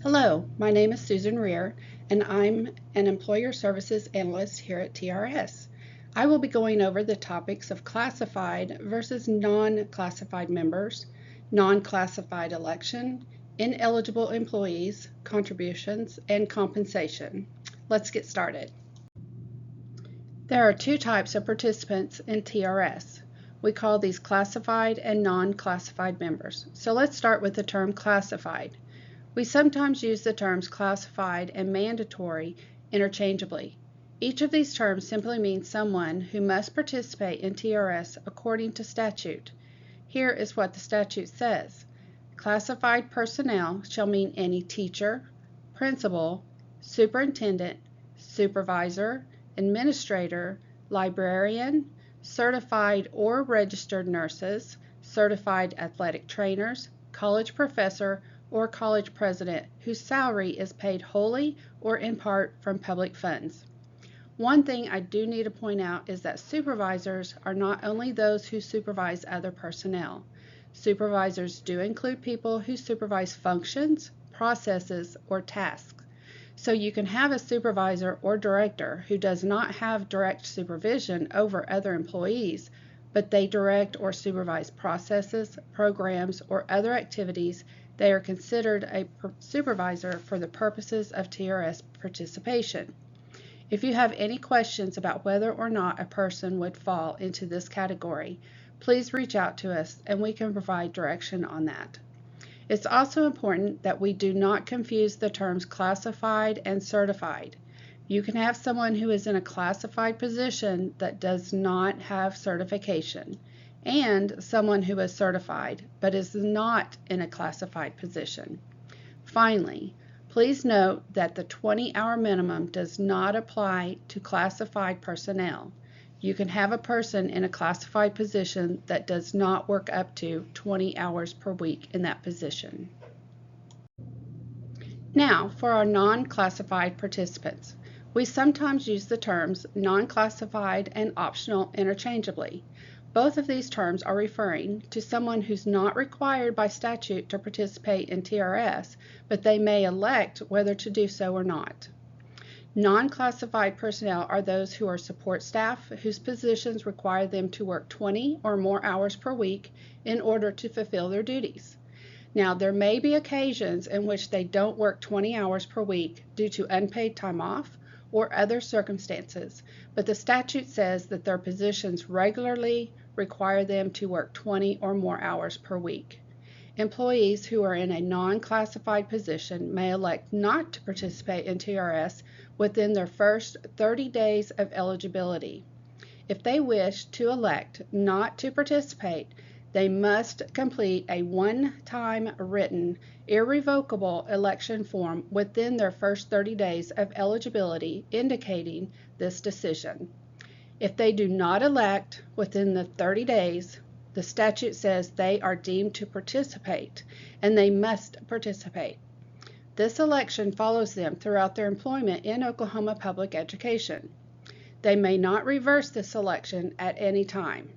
Hello, my name is Susan Rear, and I'm an Employer Services Analyst here at TRS. I will be going over the topics of classified versus non-classified members, non-classified election, ineligible employees, contributions, and compensation. Let's get started. There are two types of participants in TRS. We call these classified and non-classified members. So let's start with the term classified. We sometimes use the terms classified and mandatory interchangeably. Each of these terms simply means someone who must participate in TRS according to statute. Here is what the statute says. Classified personnel shall mean any teacher, principal, superintendent, supervisor, administrator, librarian, certified or registered nurses, certified athletic trainers, college professor, or college president whose salary is paid wholly or in part from public funds. One thing I do need to point out is that supervisors are not only those who supervise other personnel. Supervisors do include people who supervise functions, processes, or tasks. So you can have a supervisor or director who does not have direct supervision over other employees, but they direct or supervise processes, programs, or other activities. They are considered a supervisor for the purposes of TRS participation. If you have any questions about whether or not a person would fall into this category, please reach out to us and we can provide direction on that. It's also important that we do not confuse the terms classified and certified. You can have someone who is in a classified position that does not have certification, and someone who is certified but is not in a classified position. Finally, please note that the 20-hour minimum does not apply to classified personnel. You can have a person in a classified position that does not work up to 20 hours per week in that position. Now, for our non-classified participants. We sometimes use the terms non-classified and optional interchangeably. Both of these terms are referring to someone who's not required by statute to participate in TRS, but they may elect whether to do so or not. Non-classified personnel are those who are support staff whose positions require them to work 20 or more hours per week in order to fulfill their duties. Now, there may be occasions in which they don't work 20 hours per week due to unpaid time off or other circumstances, but the statute says that their positions regularly require them to work 20 or more hours per week. Employees who are in a non-classified position may elect not to participate in TRS within their first 30 days of eligibility. If they wish to elect not to participate, they must complete a one-time written, irrevocable election form within their first 30 days of eligibility indicating this decision. If they do not elect within the 30 days, the statute says they are deemed to participate, and they must participate. This election follows them throughout their employment in Oklahoma public education. They may not reverse this election at any time.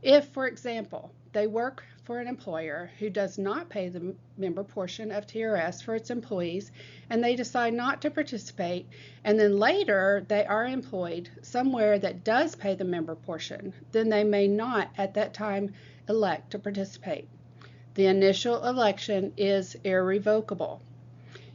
If, for example, they work for an employer who does not pay the member portion of TRS for its employees and they decide not to participate, and then later they are employed somewhere that does pay the member portion, then they may not at that time elect to participate. The initial election is irrevocable.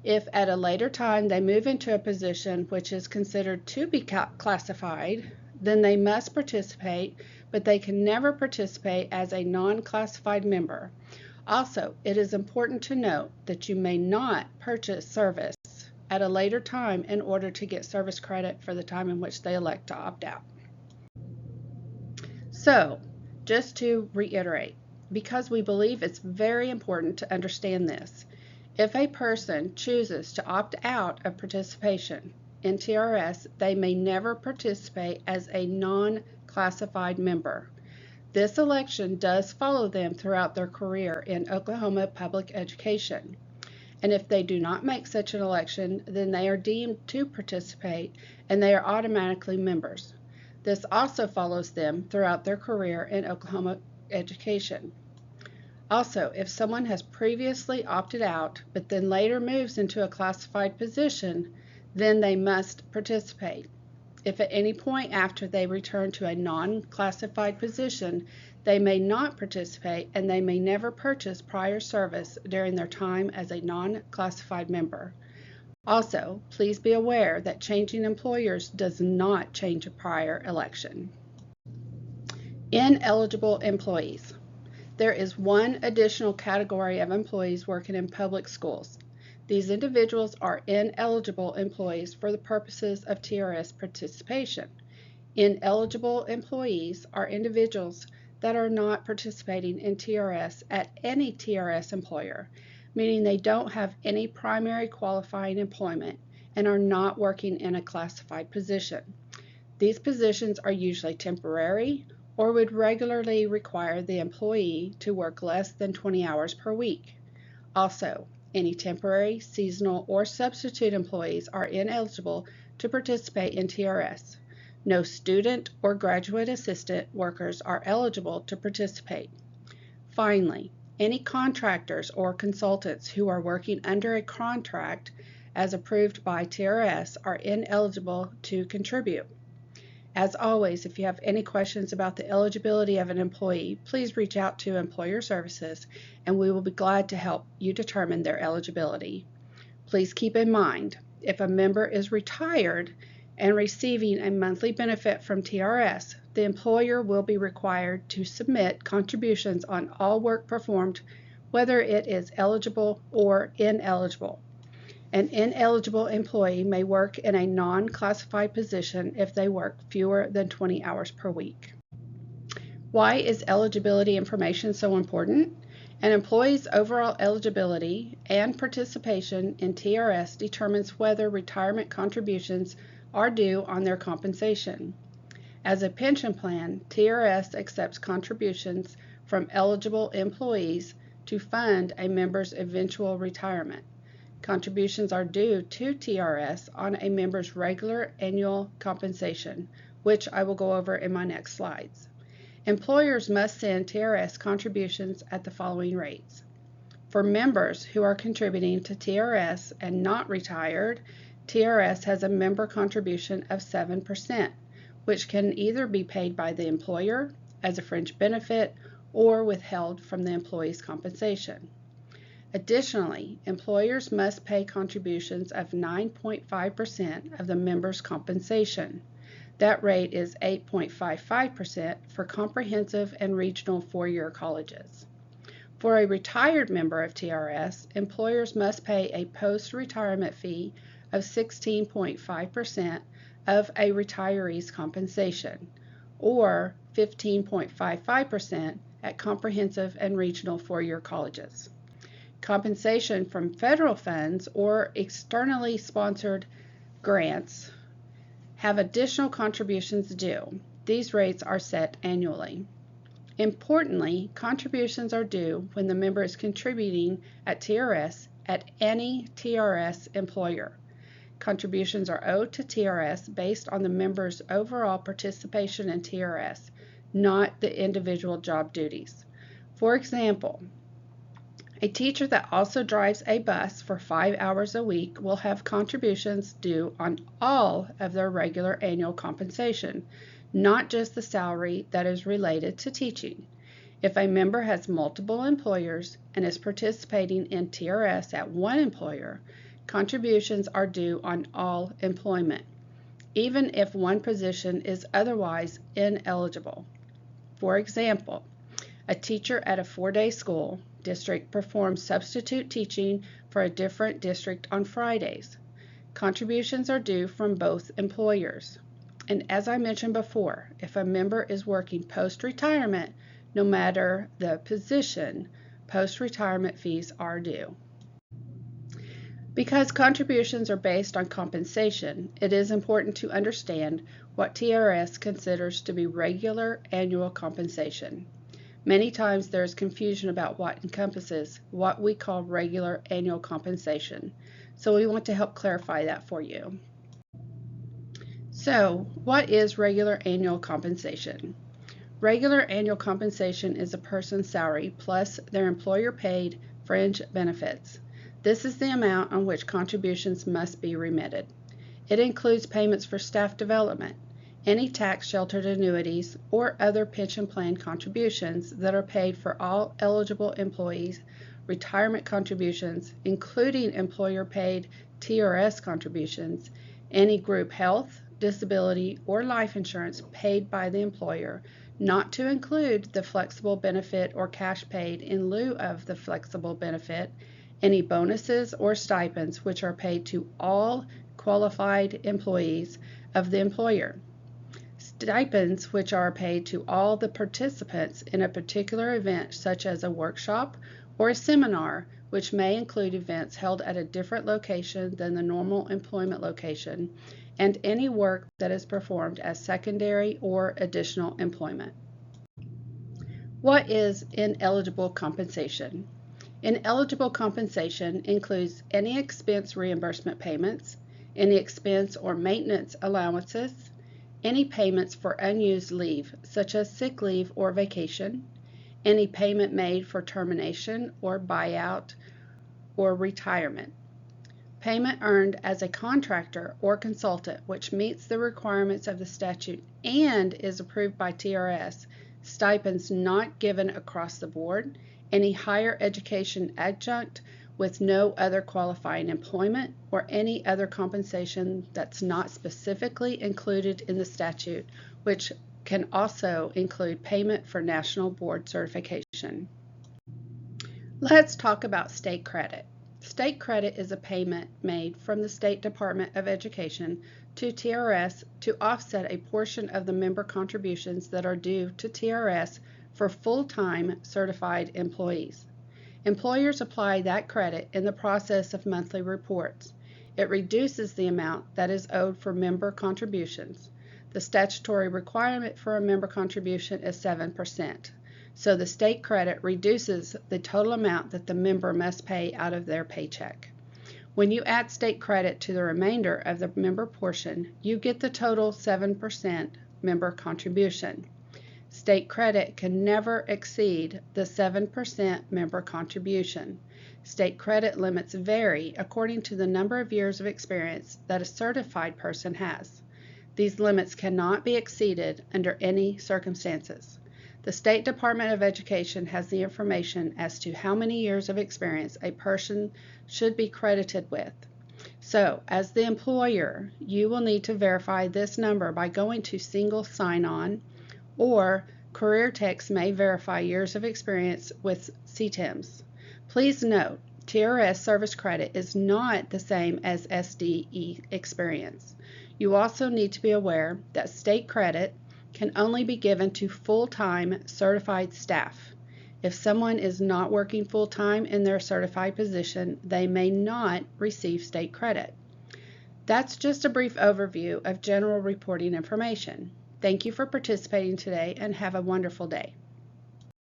If at a later time they move into a position which is considered to be classified, then they must participate, but they can never participate as a non-classified member. Also, it is important to note that you may not purchase service at a later time in order to get service credit for the time in which they elect to opt out. So, just to reiterate, because we believe it's very important to understand this, if a person chooses to opt out of participation in TRS, they may never participate as a non-classified member. This election does follow them throughout their career in Oklahoma public education. And if they do not make such an election, then they are deemed to participate and they are automatically members. This also follows them throughout their career in Oklahoma education. Also, if someone has previously opted out but then later moves into a classified position, then they must participate. If at any point after they return to a non-classified position, they may not participate and they may never purchase prior service during their time as a non-classified member. Also, please be aware that changing employers does not change a prior election. Ineligible employees. There is one additional category of employees working in public schools. These individuals are ineligible employees for the purposes of TRS participation. Ineligible employees are individuals that are not participating in TRS at any TRS employer, meaning they don't have any primary qualifying employment and are not working in a classified position. These positions are usually temporary or would regularly require the employee to work less than 20 hours per week. Also, any temporary, seasonal, or substitute employees are ineligible to participate in TRS. No student or graduate assistant workers are eligible to participate. Finally, any contractors or consultants who are working under a contract as approved by TRS are ineligible to contribute. As always, if you have any questions about the eligibility of an employee, please reach out to Employer Services and we will be glad to help you determine their eligibility. Please keep in mind, if a member is retired and receiving a monthly benefit from TRS, the employer will be required to submit contributions on all work performed, whether it is eligible or ineligible. An ineligible employee may work in a non-classified position if they work fewer than 20 hours per week. Why is eligibility information so important? An employee's overall eligibility and participation in TRS determines whether retirement contributions are due on their compensation. As a pension plan, TRS accepts contributions from eligible employees to fund a member's eventual retirement. Contributions are due to TRS on a member's regular annual compensation, which I will go over in my next slides. Employers must send TRS contributions at the following rates. For members who are contributing to TRS and not retired, TRS has a member contribution of 7%, which can either be paid by the employer as a fringe benefit or withheld from the employee's compensation. Additionally, employers must pay contributions of 9.5% of the member's compensation. That rate is 8.55% for comprehensive and regional four-year colleges. For a retired member of TRS, employers must pay a post-retirement fee of 16.5% of a retiree's compensation, or 15.55% at comprehensive and regional four-year colleges. Compensation from federal funds or externally sponsored grants have additional contributions due. These rates are set annually. Importantly, contributions are due when the member is contributing at TRS at any TRS employer. Contributions are owed to TRS based on the member's overall participation in TRS, not the individual job duties. For example, a teacher that also drives a bus for 5 hours a week will have contributions due on all of their regular annual compensation, not just the salary that is related to teaching. If a member has multiple employers and is participating in TRS at one employer, contributions are due on all employment, even if one position is otherwise ineligible. For example, a teacher at a 4-day school district performs substitute teaching for a different district on Fridays. Contributions are due from both employers. And as I mentioned before, if a member is working post-retirement, no matter the position, post-retirement fees are due. Because contributions are based on compensation, it is important to understand what TRS considers to be regular annual compensation. Many times there is confusion about what encompasses what we call regular annual compensation, so we want to help clarify that for you. So, what is regular annual compensation? Regular annual compensation is a person's salary plus their employer-paid fringe benefits. This is the amount on which contributions must be remitted. It includes payments for staff development, any tax-sheltered annuities, or other pension plan contributions that are paid for all eligible employees, retirement contributions, including employer-paid TRS contributions, any group health, disability, or life insurance paid by the employer, not to include the flexible benefit or cash paid in lieu of the flexible benefit, any bonuses or stipends which are paid to all qualified employees of the employer, stipends which are paid to all the participants in a particular event such as a workshop or a seminar, which may include events held at a different location than the normal employment location, and any work that is performed as secondary or additional employment. What is ineligible compensation? Ineligible compensation includes any expense reimbursement payments, any expense or maintenance allowances, any payments for unused leave, such as sick leave or vacation, any payment made for termination or buyout or retirement, payment earned as a contractor or consultant which meets the requirements of the statute and is approved by TRS, stipends not given across the board, any higher education adjunct with no other qualifying employment, or any other compensation that's not specifically included in the statute, which can also include payment for national board certification. Let's talk about state credit. State credit is a payment made from the State Department of Education to TRS to offset a portion of the member contributions that are due to TRS for full-time certified employees. Employers apply that credit in the process of monthly reports. It reduces the amount that is owed for member contributions. The statutory requirement for a member contribution is 7%. So the state credit reduces the total amount that the member must pay out of their paycheck. When you add state credit to the remainder of the member portion, you get the total 7% member contribution. State credit can never exceed the 7% member contribution. State credit limits vary according to the number of years of experience that a certified person has. These limits cannot be exceeded under any circumstances. The State Department of Education has the information as to how many years of experience a person should be credited with. So, as the employer, you will need to verify this number by going to single sign-on, or CareerTex may verify years of experience with CTEMS. Please note, TRS service credit is not the same as SDE experience. You also need to be aware that state credit can only be given to full-time certified staff. If someone is not working full-time in their certified position, they may not receive state credit. That's just a brief overview of general reporting information. Thank you for participating today and have a wonderful day.